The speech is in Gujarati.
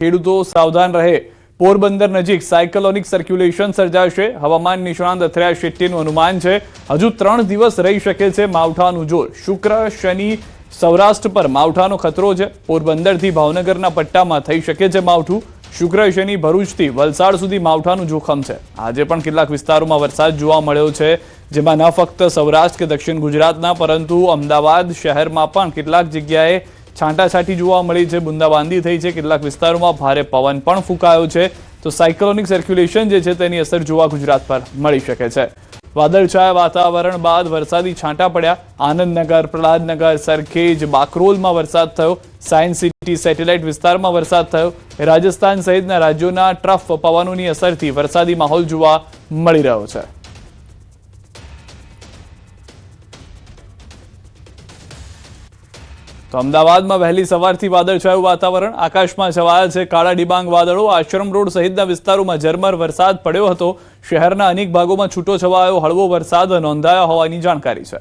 ખેડૂતો સાવધાન રહે। પોરબંદર નજીક સાયક્લોનિક સર્ક્યુલેશન સર્જાશે। હવામાન નિષ્ણાંત અથર્યા શેટ્ટીનું અનુમાન છે હજુ 3 દિવસ રહી શકે છે માવઠાનું જોર। શુક્ર શનિ સૌરાષ્ટ્ર પર માવઠાનો ખતરો છે। પોરબંદરથી ભાવનગરના પટ્ટામાં થઈ શકે છે માવઠું। શુક્ર શનિ ભરૂચથી વલસાડ સુધી માવઠાનું જોખમ છે। આજે પણ કેટલાક વિસ્તારોમાં વરસાદ જોવા મળ્યો છે, જેમાં ન ફક્ત સૌરાષ્ટ્ર કે દક્ષિણ ગુજરાતના પરંતુ અમદાવાદ શહેરમાં પણ કેટલાક જગ્યાએ છાંટાછાંટી જોવા મળી છે, બુંદાબાંદી થઈ છે। કેટલાક વિસ્તારોમાં ભારે પવન પણ ફૂંકાયો છે। તો સાયક્લોનિક સર્ક્યુલેશન જે છે તેની અસર જોવા ગુજરાત પર મળી શકે છે। વાદળછાયા વાતાવરણ બાદ વરસાદી છાંટા પડ્યા। આનંદનગર, પ્રહલાદનગર, સરખેજ, બાકરોલમાં વરસાદ થયો। સાયન્સ સિટી સેટેલાઇટ વિસ્તારમાં વરસાદ થયો। રાજસ્થાન સહિતના રાજ્યોના ટ્રફ પવનોની અસરથી વરસાદી માહોલ જોવા મળી રહ્યો છે। તો અમદાવાદમાં વહેલી સવારથી વાદળછાયું વાતાવરણ, આકાશમાં છવાયા છે કાળા ડિબાંગ વાદળો। આશ્રમ રોડ સહિતના વિસ્તારોમાં ઝરમર વરસાદ પડ્યો હતો। શહેરના અનેક ભાગોમાં છૂટો છવાયો હળવો વરસાદ નોંધાયો હોવાની જાણકારી છે।